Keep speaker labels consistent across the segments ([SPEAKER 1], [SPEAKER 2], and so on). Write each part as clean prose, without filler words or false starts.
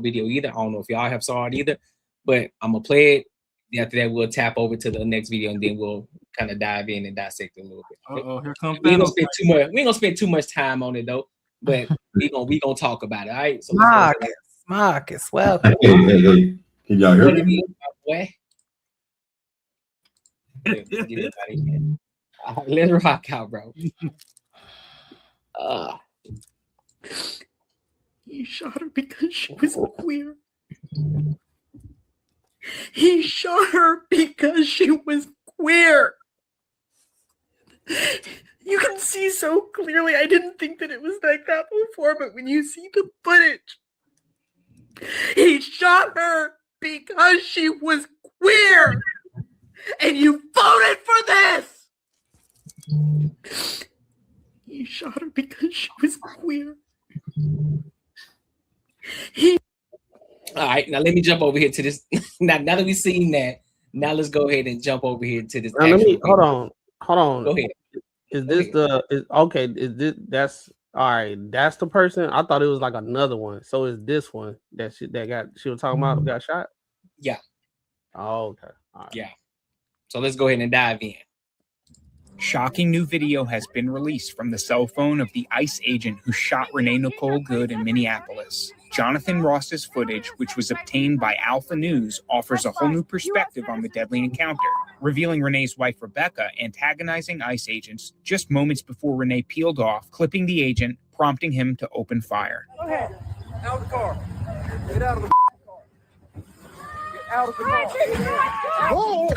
[SPEAKER 1] video either. I don't know if y'all have saw it either, but I'm gonna play it. After that, we'll tap over to the next video, and then we'll kind of dive in and dissect it a little bit.
[SPEAKER 2] Here comes
[SPEAKER 1] we ain't gonna spend too much time on it though, but we gonna talk about it. All right. So
[SPEAKER 3] Marcus, welcome.
[SPEAKER 4] Hey. Can y'all hear me?
[SPEAKER 1] Let's rock out, bro.
[SPEAKER 5] He shot her because she was queer. He shot her because she was queer. You can see so clearly. I didn't think that it was like that before, but when you see the footage, he shot her because she was queer. And you voted for this. He shot her because she was queer.
[SPEAKER 1] All right, now let me jump over here to this. now that we've seen that, now let's go ahead and jump over here to this.
[SPEAKER 3] Hold on.
[SPEAKER 1] Go ahead.
[SPEAKER 3] Is this okay? Is this all right? That's the person. I thought it was like another one. So is this one that she was talking about got shot?
[SPEAKER 1] Yeah.
[SPEAKER 3] Oh, okay. All right.
[SPEAKER 1] Yeah. So let's go ahead and dive in.
[SPEAKER 6] Shocking new video has been released from the cell phone of the ICE agent who shot Renee Nicole Good in Minneapolis. Jonathan Ross's footage, which was obtained by Alpha News, offers a whole new perspective on the deadly encounter, revealing Renee's wife Rebecca antagonizing ICE agents just moments before Renee peeled off, clipping the agent, prompting him to open fire.
[SPEAKER 7] Go ahead. Out of the car. Get out of the car. Get out of the car. Whoa!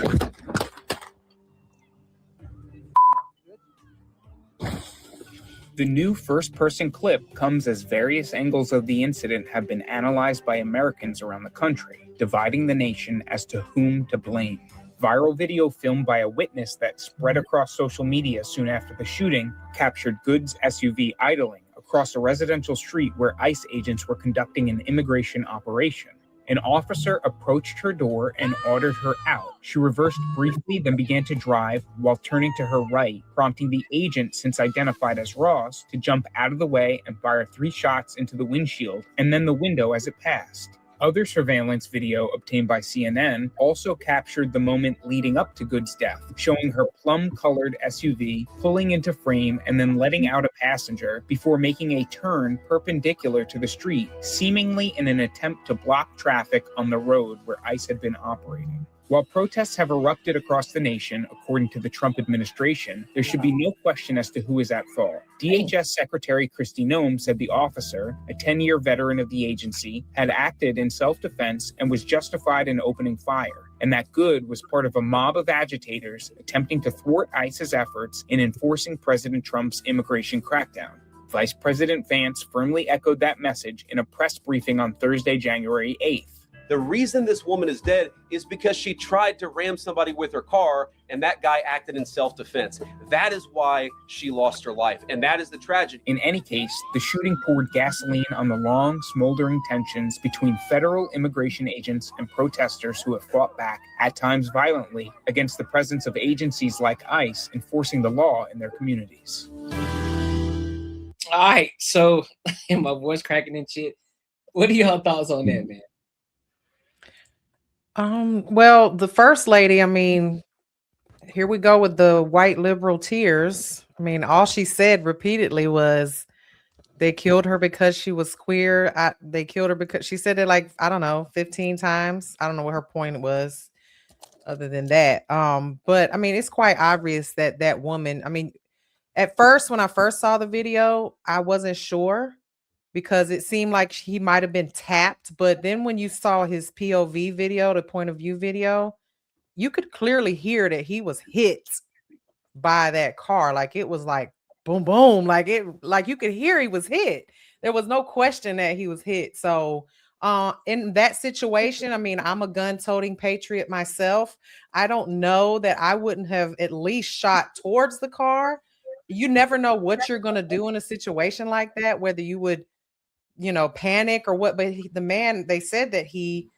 [SPEAKER 6] The new first-person clip comes as various angles of the incident have been analyzed by Americans around the country, dividing the nation as to whom to blame. Viral video filmed by a witness that spread across social media soon after the shooting captured Good's SUV idling across a residential street where ICE agents were conducting an immigration operation. An officer approached her door and ordered her out. She reversed briefly, then began to drive while turning to her right, prompting the agent, since identified as Ross, to jump out of the way and fire 3 shots into the windshield and then the window as it passed. Other surveillance video obtained by CNN also captured the moment leading up to Good's death, showing her plum-colored SUV pulling into frame and then letting out a passenger before making a turn perpendicular to the street, seemingly in an attempt to block traffic on the road where ICE had been operating. While protests have erupted across the nation, according to the Trump administration, there should be no question as to who is at fault. DHS Secretary Kristi Noem said the officer, a 10-year veteran of the agency, had acted in self-defense and was justified in opening fire, and that Good was part of a mob of agitators attempting to thwart ICE's efforts in enforcing President Trump's immigration crackdown. Vice President Vance firmly echoed that message in a press briefing on Thursday, January 8th.
[SPEAKER 8] The reason this woman is dead is because she tried to ram somebody with her car, and that guy acted in self-defense. That is why she lost her life, and that is the tragedy.
[SPEAKER 6] In any case, the shooting poured gasoline on the long, smoldering tensions between federal immigration agents and protesters who have fought back, at times violently, against the presence of agencies like ICE enforcing the law in their communities.
[SPEAKER 1] All right, so my voice cracking and shit. What are y'all thoughts on that, man?
[SPEAKER 3] Well, the first lady, I mean, here we go with the white liberal tears. I mean, all she said repeatedly was they killed her because she was queer. They killed her because she said it like, I don't know, 15 times. I don't know what her point was other than that. But I mean, it's quite obvious that that woman, I mean, at first, when I first saw the video, I wasn't sure, because it seemed like he might have been tapped. But then when you saw his POV video, the point of view video, you could clearly hear that he was hit by that car. Like it was like boom, boom. Like you could hear he was hit. There was no question that he was hit. So in that situation, I mean, I'm a gun-toting patriot myself. I don't know that I wouldn't have at least shot towards the car. You never know what you're going to do in a situation like that, whether you would, panic or what. But the man, they said that he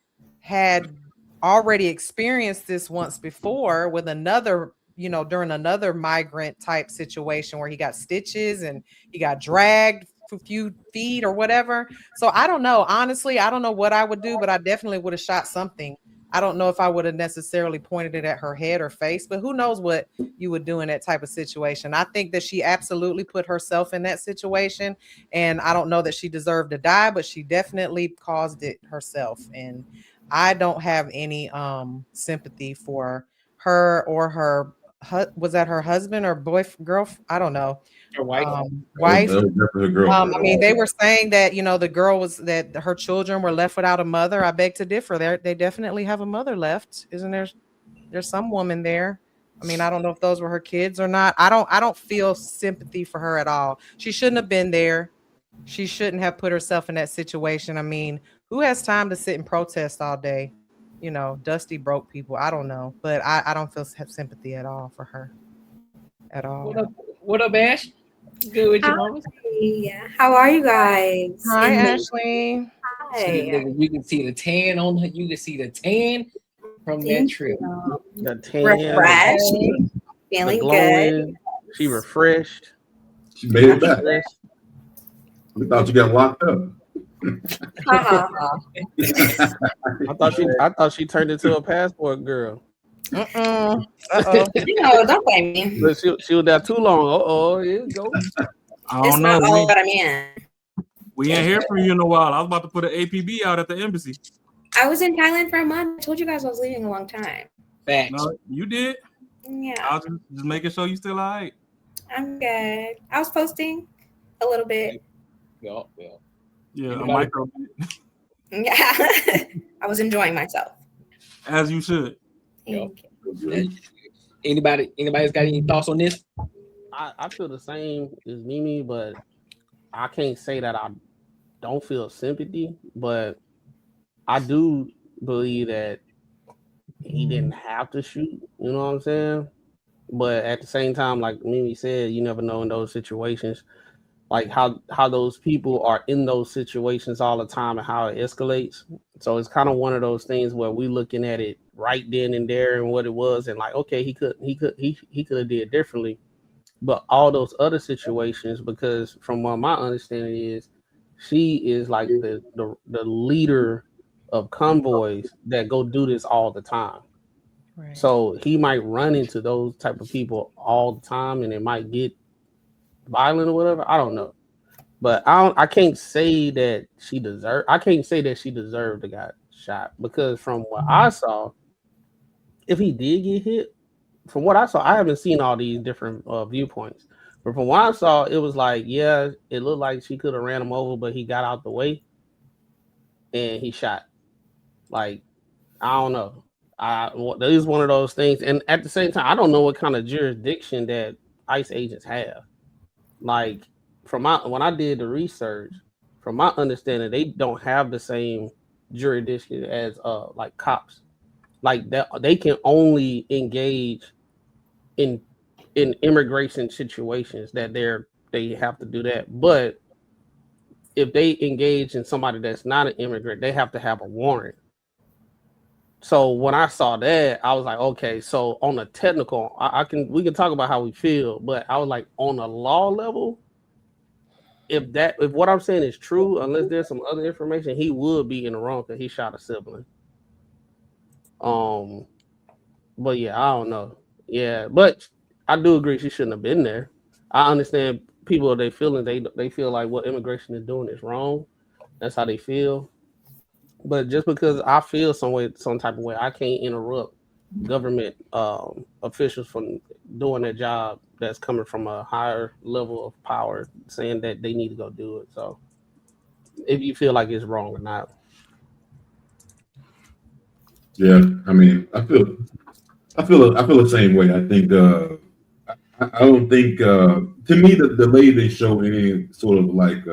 [SPEAKER 3] had already experienced this once before with another, during another migrant type situation where he got stitches and he got dragged few feet or whatever. So I don't know. Honestly, I don't know what I would do, but I definitely would have shot something. I don't know if I would have necessarily pointed it at her head or face, but who knows what you would do in that type of situation. I think that she absolutely put herself in that situation, and I don't know that she deserved to die, but she definitely caused it herself. And I don't have any sympathy for her or her was that her husband or girl? I don't know.
[SPEAKER 1] Her wife.
[SPEAKER 3] Wife.
[SPEAKER 4] That was definitely a girlfriend.
[SPEAKER 3] I mean, they were saying that, you know, the girl was that her children were left without a mother. I beg to differ. They definitely have a mother left, isn't there? There's some woman there. I mean, I don't know if those were her kids or not. I don't feel sympathy for her at all. She shouldn't have been there. She shouldn't have put herself in that situation. I mean, who has time to sit and protest all day? You know, dusty broke people. I don't know, but I don't feel sympathy at all for her. At all.
[SPEAKER 1] What up, Ash? Good with your mama?
[SPEAKER 2] Yeah. How are you guys?
[SPEAKER 3] Hi, Ashley.
[SPEAKER 2] Hi.
[SPEAKER 1] You can see the tan on her. You can see the tan from that trip.
[SPEAKER 9] The tan,
[SPEAKER 2] Refreshed. Feeling good.
[SPEAKER 9] She refreshed.
[SPEAKER 4] She made it back. We thought you got locked up.
[SPEAKER 9] I thought she turned into a passport girl.
[SPEAKER 3] Uh-oh.
[SPEAKER 2] You know, don't blame me.
[SPEAKER 9] But she was there too long. Here you go.
[SPEAKER 10] I
[SPEAKER 2] It's
[SPEAKER 10] don't know.
[SPEAKER 2] not all what I'm in.
[SPEAKER 10] We ain't hear from you in a while. I was about to put an APB out at the embassy.
[SPEAKER 2] I was in Thailand for a month. I told you guys I was leaving a long time.
[SPEAKER 1] Facts.
[SPEAKER 10] No, you did.
[SPEAKER 2] Yeah.
[SPEAKER 10] I was just making sure you still all right.
[SPEAKER 2] I'm good. I was posting a little bit.
[SPEAKER 1] Yeah.
[SPEAKER 10] Yeah, a
[SPEAKER 1] Anybody?
[SPEAKER 10] micro.
[SPEAKER 2] Yeah. I was enjoying myself.
[SPEAKER 10] As you should.
[SPEAKER 2] Thank you.
[SPEAKER 1] Anybody's got any thoughts on this?
[SPEAKER 9] I feel the same as Mimi, but I can't say that I don't feel sympathy, but I do believe that he didn't have to shoot, you know what I'm saying? But at the same time, like Mimi said, you never know in those situations, like how those people are in those situations all the time and how it escalates. So it's kind of one of those things where we looking at it right then and there and what it was, and like, okay, he could have did differently. But all those other situations, because from what my understanding is, she is like the leader of convoys that go do this all the time. Right. So he might run into those type of people all the time, and it might get violent or whatever. I don't know, but I can't say that she deserved. I can't say that she deserved to got shot, because from what I saw, if he did get hit, from what I saw, I haven't seen all these different viewpoints, but from what I saw, it was like, yeah, it looked like she could have ran him over, but he got out the way and he shot. Like, I don't know. It is one of those things, and at the same time, I don't know what kind of jurisdiction that ICE agents have. Like, when I did the research, from my understanding, they don't have the same jurisdiction as like cops. Like that, they can only engage in immigration situations that they have to do that. But if they engage in somebody that's not an immigrant, they have to have a warrant. So when I saw that, I was like, okay, so on a technical, we can talk about how we feel, but I was like, on a law level, if what I'm saying is true, unless there's some other information, he would be in the wrong because he shot a sibling. But yeah, I don't know. Yeah, but I do agree she shouldn't have been there. I understand people, they feel like what immigration is doing is wrong. That's how they feel. But just because I feel some type of way, I can't interrupt government officials from doing their job that's coming from a higher level of power, saying that they need to go do it. So if you feel like it's wrong or not.
[SPEAKER 4] Yeah, I mean, I feel the same way. I think I don't think to me the lady they showed any sort of like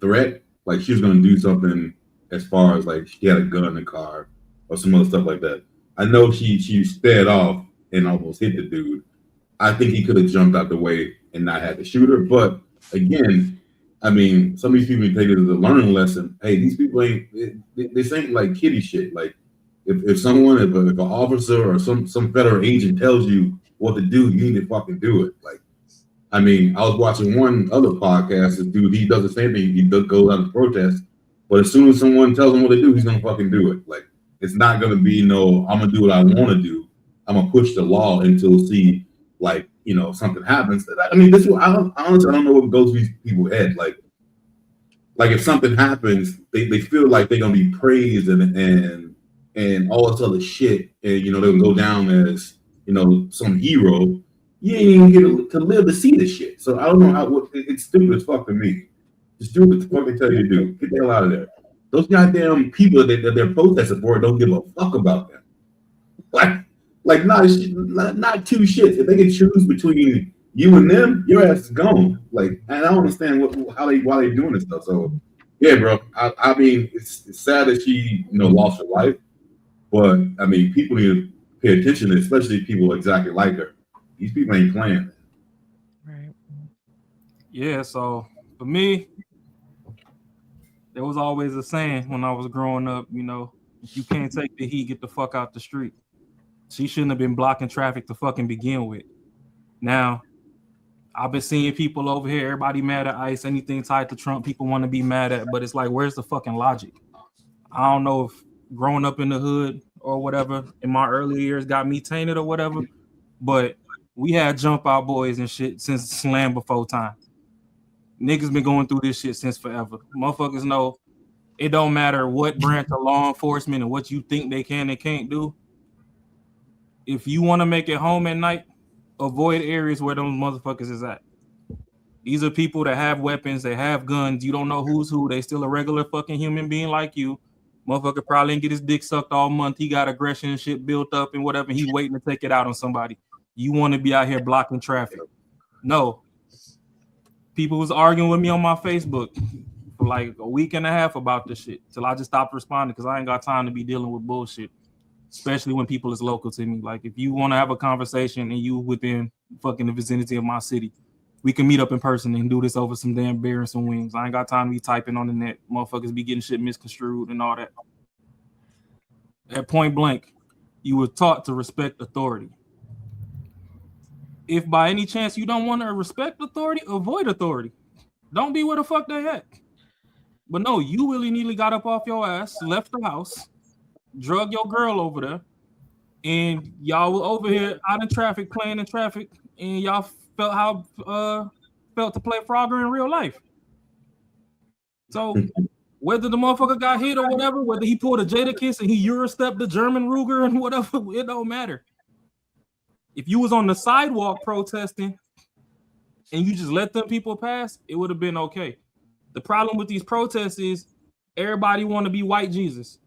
[SPEAKER 4] threat, like she was gonna do something as far as like she had a gun in the car or some other stuff like that. I know she sped off and almost hit the dude. I think he could have jumped out the way and not had to shoot her. But again, I mean, some of these people take it as a learning lesson. Hey, these people this ain't like kiddie shit. Like if an officer or some federal agent tells you what to do, you need to fucking do it. Like I mean, I was watching one other podcast. This dude, he does the same thing. He goes out to protest, but as soon as someone tells him what to do, he's gonna fucking do it. Like, it's not gonna be no, I'm gonna do what I want to do. I'm gonna push the law until see, like, you know, something happens. I mean, this is honestly, I don't know what goes through these people's head. Like if something happens, they feel like they're gonna be praised and all this other shit, and you know, they'll go down as, you know, some hero. You ain't even get to live to see this shit. So I don't know how. It's stupid as fuck to me. It's stupid the fuck they tell you to do. Get the hell out of there. Those goddamn people that they're protesting for don't give a fuck about them. Like not two shits. If they can choose between you and them, your ass is gone. Like, and I don't understand why they doing this stuff. So yeah, bro. I mean, it's sad that she, you know, lost her life, but I mean, people need to pay attention, especially people exactly like her. These people ain't playing.
[SPEAKER 3] Right.
[SPEAKER 10] Yeah, so for me, there was always a saying when I was growing up, you know, if you can't take the heat, get the fuck out the street. She shouldn't have been blocking traffic to fucking begin with. Now, I've been seeing people over here, everybody mad at ICE, anything tied to Trump, people want to be mad at, but it's like, where's the fucking logic? I don't know if growing up in the hood or whatever in my early years got me tainted or whatever, but we had jump out boys and shit since Slam before time. Niggas been going through this shit since forever. Motherfuckers know it don't matter what branch of law enforcement and what you think they can and can't do. If you want to make it home at night, avoid areas where those motherfuckers is at. These are people that have weapons, they have guns. You don't know who's who. They still a regular fucking human being like you. Motherfucker probably didn't get his dick sucked all month. He got aggression and shit built up and whatever. He waiting to take it out on somebody. You want to be out here blocking traffic. No. People was arguing with me on my Facebook for like a week and a half about this shit till I just stopped responding because I ain't got time to be dealing with bullshit, especially when people is local to me. Like, if you want to have a conversation and you within fucking the vicinity of my city, we can meet up in person and do this over some damn beer and some wings. I ain't got time to be typing on the net. Motherfuckers be getting shit misconstrued and all that. At point blank, you were taught to respect authority. If by any chance you don't want to respect authority, avoid authority. Don't be where the fuck they at. But no, you willy-nilly got up off your ass, left the house, drug your girl over there, and y'all were over here out in traffic, playing in traffic, and y'all felt how felt to play Frogger in real life. So whether the motherfucker got hit or whatever, whether he pulled a Jadakiss and he Euro-stepped the German Ruger and whatever, it don't matter. If you was on the sidewalk protesting and you just let them people pass, it would have been okay. The problem with these protests is everybody want to be white Jesus.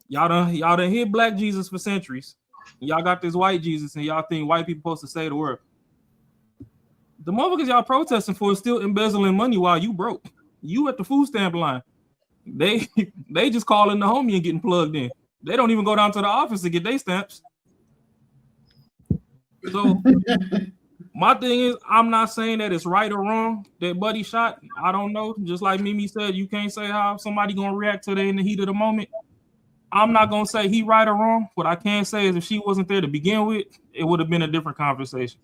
[SPEAKER 10] Y'all done hit black Jesus for centuries. Y'all got this white Jesus and y'all think white people supposed to say the word. The motherfuckers y'all protesting for is still embezzling money while you broke. You at the food stamp line. They just calling the homie and getting plugged in. They don't even go down to the office to get their stamps. So my thing is, I'm not saying that it's right or wrong that Buddy shot. I don't know. Just like Mimi said, you can't say how somebody gonna react to that in the heat of the moment. I'm not gonna say he right or wrong. What I can say is if she wasn't there to begin with, it would have been a different conversation.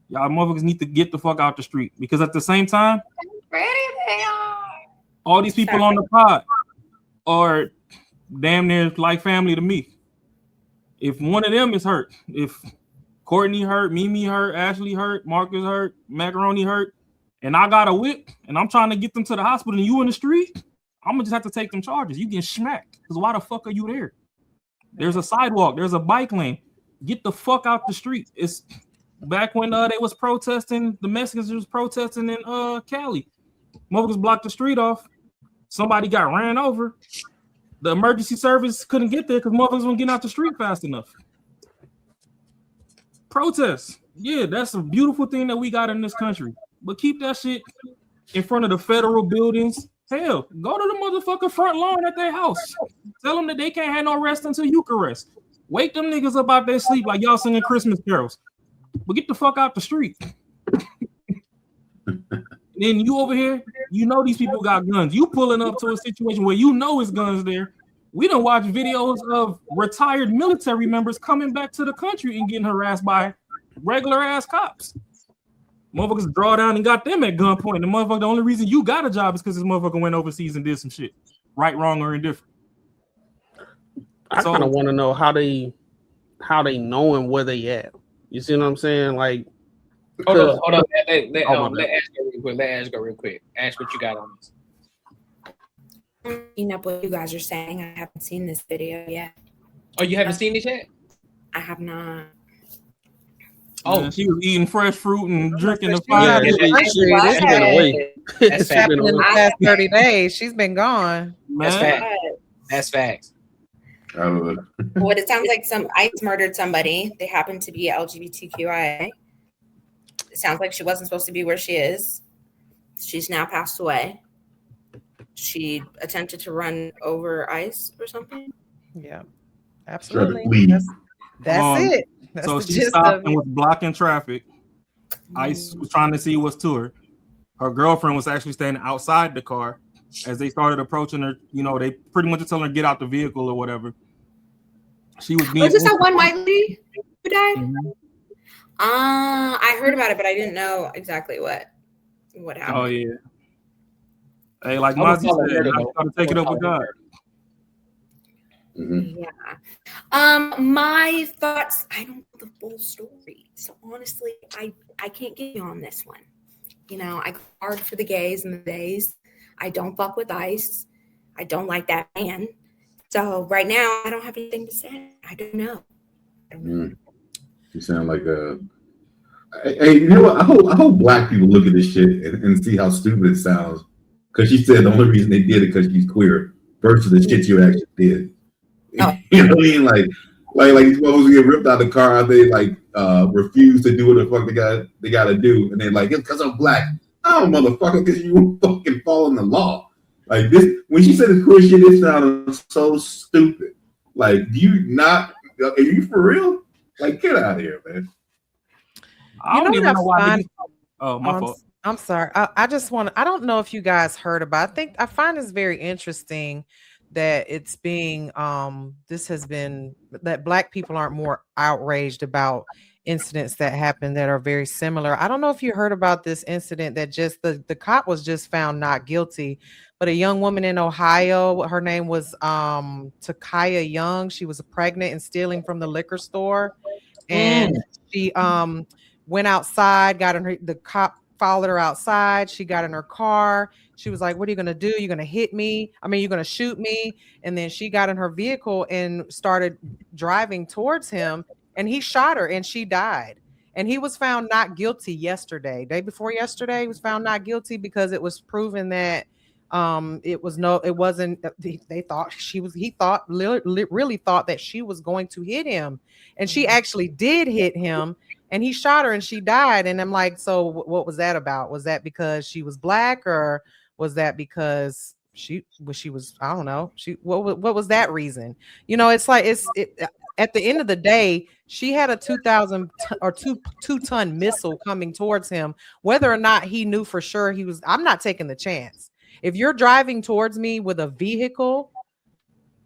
[SPEAKER 10] Y'all motherfuckers need to get the fuck out the street because at the same time, all these people on the pod are damn near like family to me. If one of them is hurt, if Courtney hurt, Mimi hurt, Ashley hurt, Marcus hurt, Macaroni hurt, and I got a whip and I'm trying to get them to the hospital and you in the street, I'm gonna just have to take them charges. You getting smacked because why the fuck are you there? There's a sidewalk, there's a bike lane. Get the fuck out the street. It's back when they was protesting, the Mexicans was protesting in Cali. Motherfuckers blocked the street off. Somebody got ran over. The emergency service couldn't get there because motherfuckers weren't getting out the street fast enough. Protests. Yeah, that's a beautiful thing that we got in this country. But keep that shit in front of the federal buildings. Hell, go to the motherfucking front lawn at their house. Tell them that they can't have no rest until you can rest. Wake them niggas up out their sleep like y'all singing Christmas carols. But get the fuck out the street. Then you over here, you know these people got guns. You pulling up to a situation where you know it's guns there. We done watch videos of retired military members coming back to the country and getting harassed by regular ass cops. Motherfuckers draw down and got them at gunpoint. The motherfucker, the only reason you got a job is because this motherfucker went overseas and did some shit. Right, wrong, or indifferent.
[SPEAKER 9] I kind of want to know how they knowing where they at. You see what I'm saying? Like,
[SPEAKER 1] hold on. Let Ash go real quick. Ash, what you got on this?
[SPEAKER 2] I'm looking up what you guys are saying. I haven't seen this video yet.
[SPEAKER 1] Oh, you haven't seen it yet?
[SPEAKER 2] I have not.
[SPEAKER 10] Oh, man, she was eating fresh fruit and drinking the fire.
[SPEAKER 9] She's been away.
[SPEAKER 1] That's
[SPEAKER 3] happened in the past 30 days. She's been gone.
[SPEAKER 1] That's facts. That's facts.
[SPEAKER 2] What it sounds like some ICE murdered somebody. They happen to be LGBTQIA. It sounds like she wasn't supposed to be where she is. She's now passed away. She attempted to run over ICE or something.
[SPEAKER 3] Yeah, absolutely. That's it. That's
[SPEAKER 10] so she stopped and was blocking traffic. ICE was trying to see what's to her. Her girlfriend was actually standing outside the car. As they started approaching her, you know, they pretty much telling her to get out the vehicle or whatever. She was being.
[SPEAKER 2] Was this that one white lady who died? Mm-hmm. I heard about it, but I didn't know exactly what happened.
[SPEAKER 10] Oh yeah. Hey, like Mozzie said, I gotta take it up with God.
[SPEAKER 2] Mm-hmm. Yeah. My thoughts. I don't know the full story, so honestly, I can't get you on this one. You know, I go hard for the gays and the days. I don't fuck with ICE. I don't like that man. So right now, I don't have anything to say. I don't know.
[SPEAKER 4] You sound like a. Hey, you know what? I hope black people look at this shit and see how stupid it sounds. Because she said the only reason they did it because she's queer versus the shit you actually did.
[SPEAKER 2] Oh.
[SPEAKER 4] You know what I mean? Like these motherfuckers get ripped out of the car. They refuse to do what the fuck they gotta do, and they're like, it's because I'm black. Oh, motherfucker, because you fucking following the law. Like this, when she said this queer shit, it sounded so stupid. Like, are you for real? Like, get out of here, man.
[SPEAKER 10] I don't even know why. Oh, my fault.
[SPEAKER 3] I'm sorry. I don't know if you guys heard about. I find this very interesting that it's being that black people aren't more outraged about incidents that happen that are very similar. I don't know if you heard about this incident that just the cop was just found not guilty, but a young woman in Ohio, her name was Takaya Young. She was pregnant and stealing from the liquor store, and she went outside, the cop followed her outside. She got in her car. She was like, what are you going to do? You're going to hit me? I mean, you're going to shoot me? And then she got in her vehicle and started driving towards him, and he shot her and she died. And he was found not guilty yesterday. Day before yesterday, he was found not guilty because it was proven that he really thought that she was going to hit him, and she actually did hit him, and he shot her and she died. And I'm like, so what was that about? Was that because she was black, or was that because she was I don't know, what was that reason? You know, it's like at the end of the day, she had a 2-ton missile coming towards him. Whether or not he knew for sure I'm not taking the chance. If you're driving towards me with a vehicle,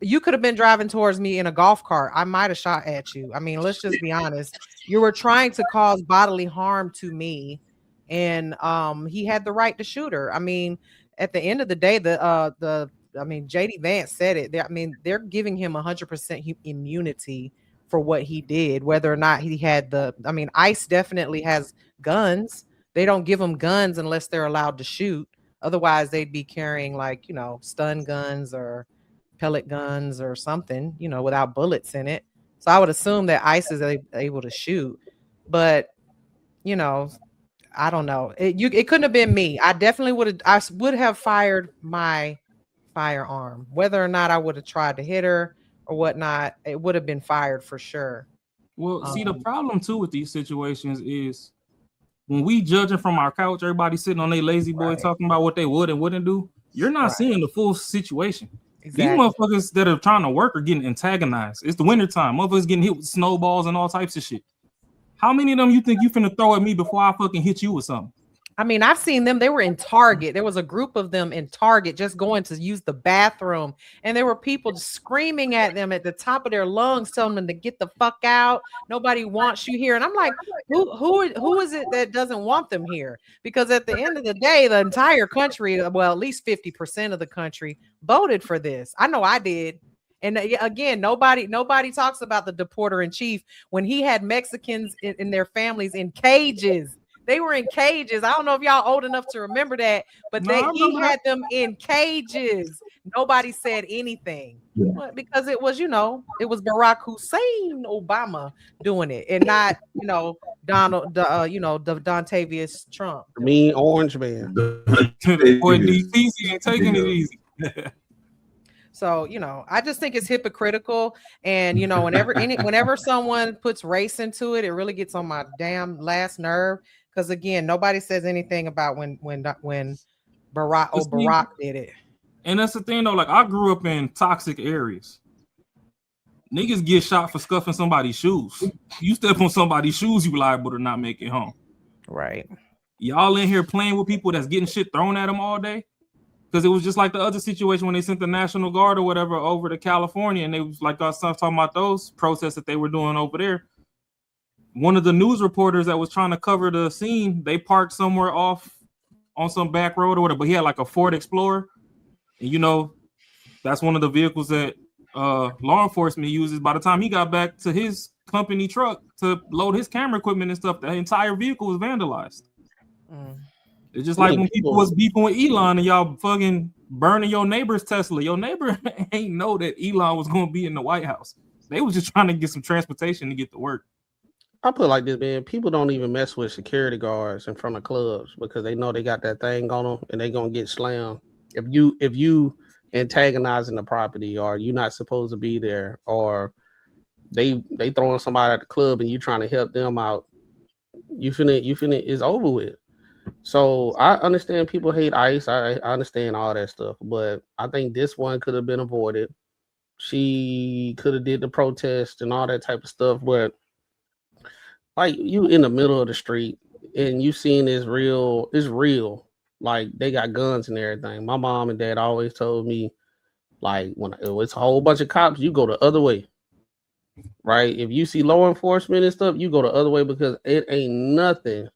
[SPEAKER 3] you could have been driving towards me in a golf cart. I might have shot at you. I mean, let's just be honest. You were trying to cause bodily harm to me, and he had the right to shoot her. I mean, at the end of the day, JD Vance said it. They're giving him 100% immunity for what he did, whether or not he had ICE definitely has guns. They don't give them guns unless they're allowed to shoot. Otherwise, they'd be carrying stun guns or pellet guns or something, without bullets in it. So I would assume that ICE is able to shoot, but I don't know. It couldn't have been me. I definitely would have fired my firearm. Whether or not I would have tried to hit her or whatnot, it would have been fired for sure.
[SPEAKER 10] Well, see, the problem too with these situations is when we judging from our couch, everybody sitting on their lazy boy talking about what they would and wouldn't do. You're not seeing the full situation. Exactly. These motherfuckers that are trying to work are getting antagonized. It's the wintertime. Motherfuckers getting hit with snowballs and all types of shit. How many of them you think you finna throw at me before I fucking hit you with something?
[SPEAKER 3] I mean, I've seen them. They were in Target. There was a group of them in Target just going to use the bathroom. And there were people screaming at them at the top of their lungs, telling them to get the fuck out. Nobody wants you here. And I'm like, who is it that doesn't want them here? Because at the end of the day, the entire country, well, at least 50% of the country voted for this. I know I did. And again, nobody talks about the deporter in chief when he had Mexicans in their families in cages. They were in cages. I don't know if y'all old enough to remember that, but he had them in cages. Nobody said anything because it was, it was Barack Hussein Obama doing it, and not, Dontavius Trump.
[SPEAKER 9] Me, Orange Man.
[SPEAKER 10] Boy, DC ain't taking it easy.
[SPEAKER 3] So, I just think it's hypocritical. And, whenever someone puts race into it, it really gets on my damn last nerve. Because again, nobody says anything about when Barack did it.
[SPEAKER 10] And that's the thing though, like I grew up in toxic areas. Niggas get shot for scuffing somebody's shoes. You step on somebody's shoes, you liable to not make it home.
[SPEAKER 3] Right.
[SPEAKER 10] Y'all in here playing with people that's getting shit thrown at them all day. Because it was just like the other situation when they sent the National Guard or whatever over to California, and they was like us talking about those protests that they were doing over there. One of the news reporters that was trying to cover the scene, they parked somewhere off on some back road or whatever, but he had like a Ford Explorer. And that's one of the vehicles that law enforcement uses. By the time he got back to his company truck to load his camera equipment and stuff, the entire vehicle was vandalized. It's just like when people was beefing with Elon and y'all fucking burning your neighbor's Tesla. Your neighbor ain't know that Elon was going to be in the White House. They was just trying to get some transportation to get to work.
[SPEAKER 9] I put it like this, man. People don't even mess with security guards in front of clubs because they know they got that thing on them and they gonna get slammed. If you antagonizing the property, or you're not supposed to be there, or they throwing somebody at the club and you trying to help them out, you finna it's over with. So I understand people hate ICE. I understand all that stuff, but I think this one could have been avoided. She could have did the protest and all that type of stuff, but like you in the middle of the street and you seen it's real. Like they got guns and everything. My mom and dad always told me, like when it's a whole bunch of cops, you go the other way. Right? If you see law enforcement and stuff, you go the other way because it ain't nothing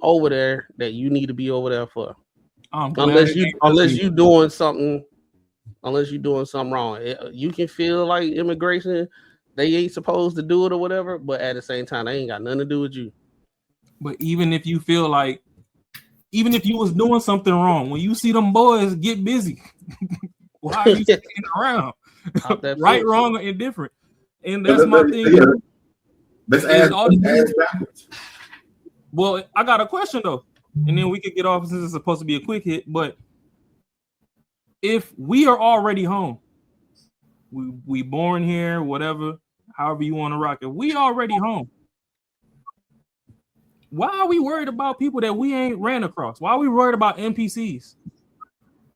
[SPEAKER 9] over there that you need to be over there for. Unless you doing something wrong. You can feel like immigration, they ain't supposed to do it or whatever, but at the same time, they ain't got nothing to do with you.
[SPEAKER 10] But even if you feel like, even if you was doing something wrong, when you see them boys get busy, why are you sticking around? Right, wrong, or indifferent? And that's my thing.
[SPEAKER 4] Yeah. Let's add backwards.
[SPEAKER 10] Well, I got a question though, and then we could get off since it's supposed to be a quick hit. But if we are already home, we born here, whatever, however you want to rock it, we already home. Why are we worried about people that we ain't ran across? Why are we worried about NPCs?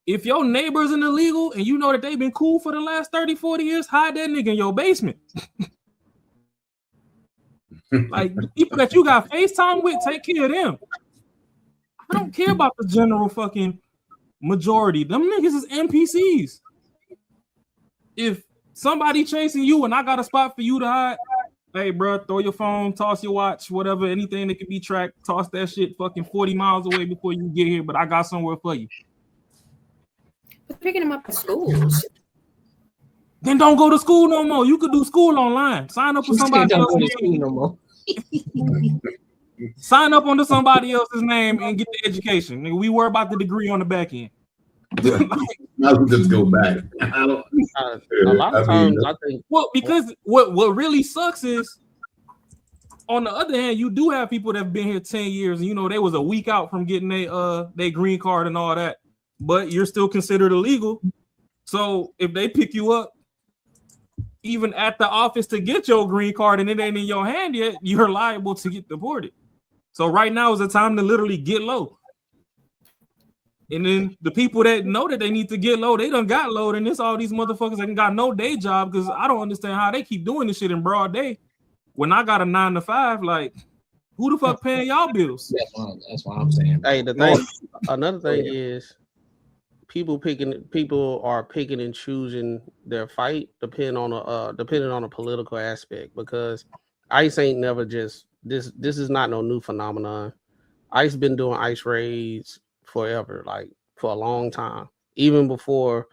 [SPEAKER 10] If your neighbor's an illegal and you know that they've been cool for the last 30, 40 years, hide that nigga in your basement. Like the people that you got FaceTime with, take care of them. I don't care about the general fucking majority. Them niggas is NPCs. If somebody chasing you and I got a spot for you to hide, hey, bro, throw your phone, toss your watch, whatever, anything that can be tracked, toss that shit fucking 40 miles away before you get here, but I got somewhere for you.
[SPEAKER 2] But picking them up at schools.
[SPEAKER 10] Then don't go to school no more. You could do school online. Sign up for somebody else's name.
[SPEAKER 1] No more.
[SPEAKER 10] Sign up under somebody else's name and get the education. Nigga, we worry about the degree on the back end.
[SPEAKER 4] Yeah. I'll just go back.
[SPEAKER 9] A lot of times, I think.
[SPEAKER 10] Well, because what really sucks is, on the other hand, you do have people that have been here 10 years, and you know they was a week out from getting their green card and all that, but you're still considered illegal. So if they pick you up, even at the office to get your green card and it ain't in your hand yet, you're liable to get deported. So right now is the time to literally get low. And then the people that know that they need to get low, they done got low. And it's all these motherfuckers that ain't got no day job, because I don't understand how they keep doing this shit in broad day. When I got a 9 to 5, like, Who the fuck paying y'all bills?
[SPEAKER 1] That's what I'm saying.
[SPEAKER 9] Hey, another thing is people are picking and choosing their fight depending on a political aspect, because ICE ain't never just this is not no new phenomenon. ICE been doing ICE raids forever, like for a long time. Even before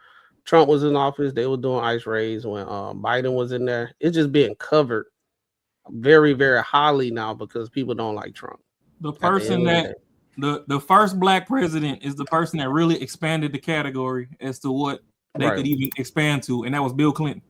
[SPEAKER 9] Trump was in office, they were doing ICE raids. When Biden was in there, it's just being covered very, very highly now because people don't like Trump.
[SPEAKER 10] The person the first black president is the person that really expanded the category as to what they could even expand to, and that was Bill Clinton.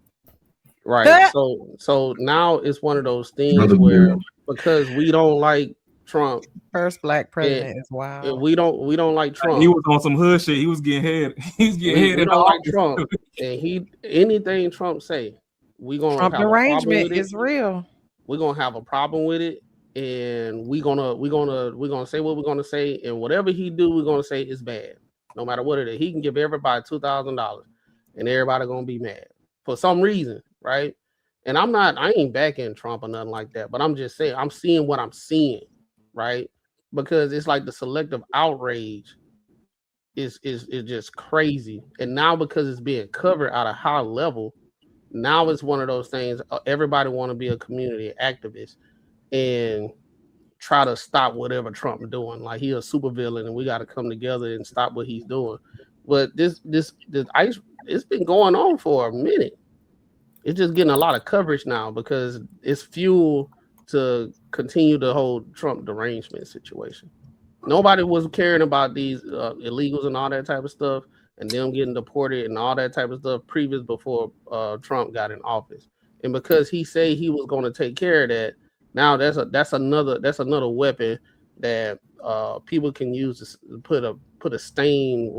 [SPEAKER 9] Right. So now it's one of those things where because we don't like Trump,
[SPEAKER 3] first black president is wild.
[SPEAKER 9] We don't like Trump.
[SPEAKER 10] He was on some hood shit. He was getting head. He's getting head.
[SPEAKER 9] We don't like Trump, and anything Trump say, we gonna
[SPEAKER 3] Trump
[SPEAKER 9] have
[SPEAKER 3] arrangement is real.
[SPEAKER 9] We're gonna have a problem with it, and we're gonna say what we're gonna say, and whatever he do, we're gonna say is bad, no matter what it is. He can give everybody $2,000, and everybody gonna be mad for some reason, right? And I ain't backing Trump or nothing like that, but I'm just saying I'm seeing what I'm seeing, right? Because it's like the selective outrage is just crazy, and now because it's being covered at a high level. Now it's one of those things. Everybody want to be a community activist and try to stop whatever Trump is doing. Like he a supervillain, and we got to come together and stop what he's doing. But this ICE, it's been going on for a minute. It's just getting a lot of coverage now because it's fuel to continue the whole Trump derangement situation. Nobody was caring about these illegals and all that type of stuff, and them getting deported and all that type of stuff before Trump got in office. And because he said he was going to take care of that, now that's another weapon that people can use to put a stain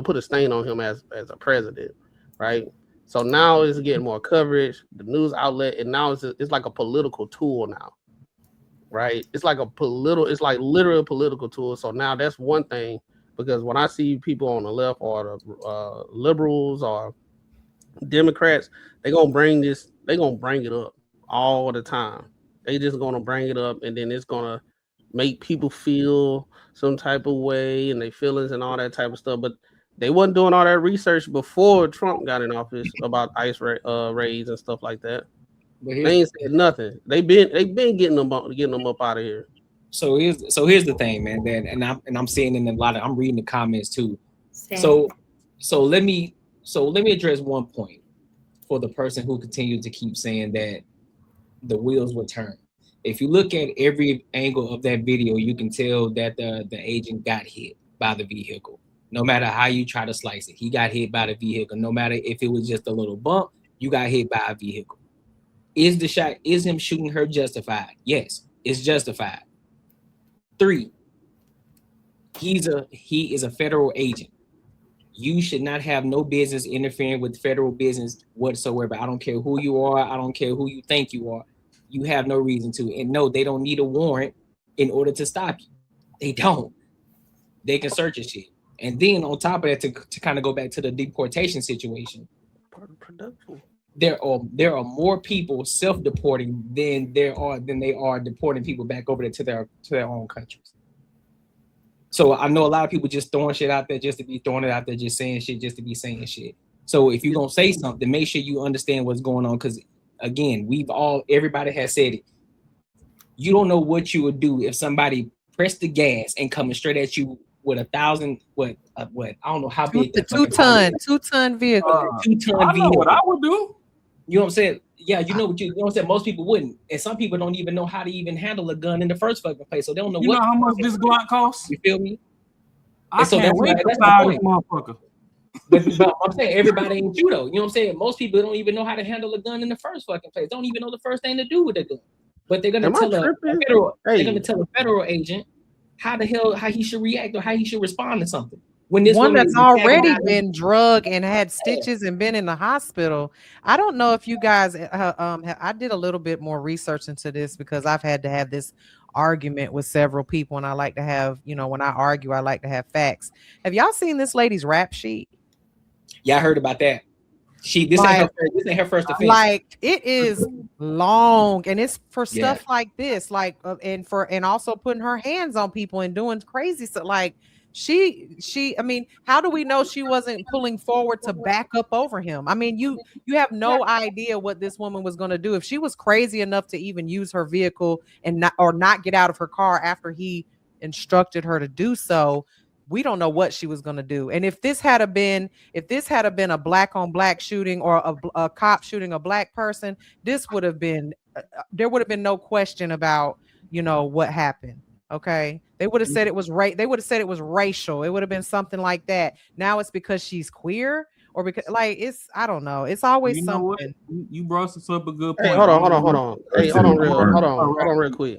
[SPEAKER 9] put a stain on him as a president, right? So now it's getting more coverage, the news outlet, and now it's like a political tool now, right? It's like literally a political tool. So now that's one thing. Because when I see people on the left or the liberals or Democrats, they're gonna bring it up all the time. They just gonna bring it up, and then it's gonna make people feel some type of way and their feelings and all that type of stuff. But they wasn't doing all that research before Trump got in office about ICE raids and stuff like that. They ain't said nothing. They've been getting them up out of here.
[SPEAKER 1] So here's the thing, man. And I'm seeing in a lot of I'm reading the comments too.
[SPEAKER 2] Same.
[SPEAKER 1] So let me address one point for the person who continues to keep saying that the wheels will turn. If you look at every angle of that video, you can tell that the agent got hit by the vehicle. No matter how you try to slice it, he got hit by the vehicle. No matter if it was just a little bump, you got hit by a vehicle. Is him shooting her justified? Yes, it's justified. 3, he is a federal agent. You should not have no business interfering with federal business whatsoever. I don't care who you are. I don't care who you think you are. You have no reason to. And no, they don't need a warrant in order to stop you. They don't. They can search your shit. And then on top of that, to kind of go back to the deportation situation, there are more people self-deporting than they are deporting people back over to their own countries. So I know a lot of people just throwing shit out there just to be throwing it out there, just saying shit just to be saying shit. So if you're gonna say something, make sure you understand what's going on, because again, everybody has said it. You don't know what you would do if somebody pressed the gas and coming straight at you with 1,000 what I don't know how big that
[SPEAKER 3] 2-ton vehicle.
[SPEAKER 1] 2-ton
[SPEAKER 10] I know
[SPEAKER 1] vehicle.
[SPEAKER 10] what I would do.
[SPEAKER 1] You know what I'm saying? Yeah, you know what I'm saying? Most people wouldn't. And some people don't even know how to even handle a gun in the first fucking place. So they don't know
[SPEAKER 10] You know how much this Glock costs?
[SPEAKER 1] You feel me?
[SPEAKER 10] I can't wait to fire this motherfucker.
[SPEAKER 1] But I'm saying everybody ain't you though. You know what I'm saying? Most people don't even know how to handle a gun in the first fucking place. Don't even know the first thing to do with a gun. But they're gonna tell they're gonna tell a federal agent how he should react or how he should respond to something. When this
[SPEAKER 3] one that's already been drugged and had stitches and been in the hospital. I don't know if you guys I did a little bit more research into this because I've had to have this argument with several people, and I like to have, when I argue, I like to have facts. Have y'all seen this lady's rap sheet?
[SPEAKER 1] Yeah, I heard about that. This ain't her first offense.
[SPEAKER 3] Like it is long, and it's for stuff like this, like and also putting her hands on people and doing crazy stuff. Like she, I mean, how do we know she wasn't pulling forward to back up over him? I mean, you have no idea what this woman was going to do if she was crazy enough to even use her vehicle and not get out of her car after he instructed her to do so. We don't know what she was going to do. And if this had been a black on black shooting or a cop shooting a black person, this would have been there would have been no question about, what happened. Okay. They would have said it was they would have said it was racial. It would have been something like that. Now it's because she's queer or because I don't know. It's always something.
[SPEAKER 10] You brought us up a good point.
[SPEAKER 9] Hey, hold on. Hey, hold on real quick.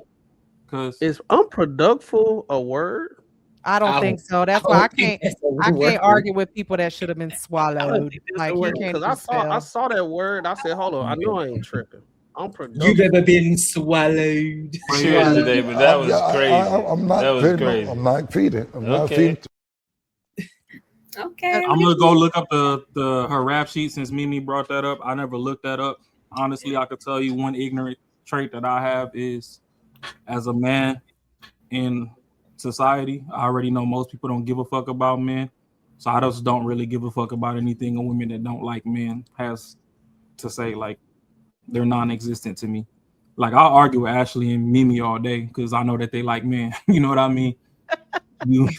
[SPEAKER 9] Because is unproductive a word?
[SPEAKER 3] I don't think so. That's why I can't argue with people that should have been swallowed. Like
[SPEAKER 9] because I saw that word. I said, hold on, I know I ain't tripping.
[SPEAKER 1] You've ever been swallowed?
[SPEAKER 11] Seriously, David, that was crazy.
[SPEAKER 12] I'm not
[SPEAKER 11] that was
[SPEAKER 12] feeding.
[SPEAKER 11] crazy.
[SPEAKER 12] I'm not feeding. I'm not feeding.
[SPEAKER 2] Okay.
[SPEAKER 10] I'm gonna go look up her rap sheet since Mimi brought that up. I never looked that up. Honestly, I could tell you one ignorant trait that I have is, as a man in society, I already know most people don't give a fuck about men, so I just don't really give a fuck about anything a woman that don't like men has to say. Like, they're non-existent to me. Like, I'll argue with Ashley and Mimi all day because I know that they like men. You know what I mean? You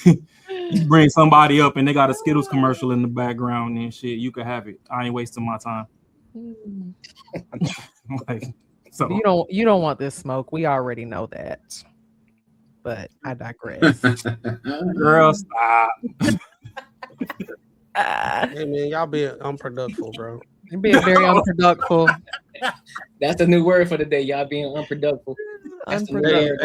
[SPEAKER 10] bring somebody up and they got a Skittles commercial in the background and shit, you could have it. I ain't wasting my time. Like, so
[SPEAKER 3] you don't want this smoke. We already know that. But I digress.
[SPEAKER 10] Girl, stop.
[SPEAKER 9] Hey man, y'all being unproductive, bro.
[SPEAKER 3] You're being very unproductive.
[SPEAKER 1] That's the new word for the day. Y'all being unproductive. That's the new word.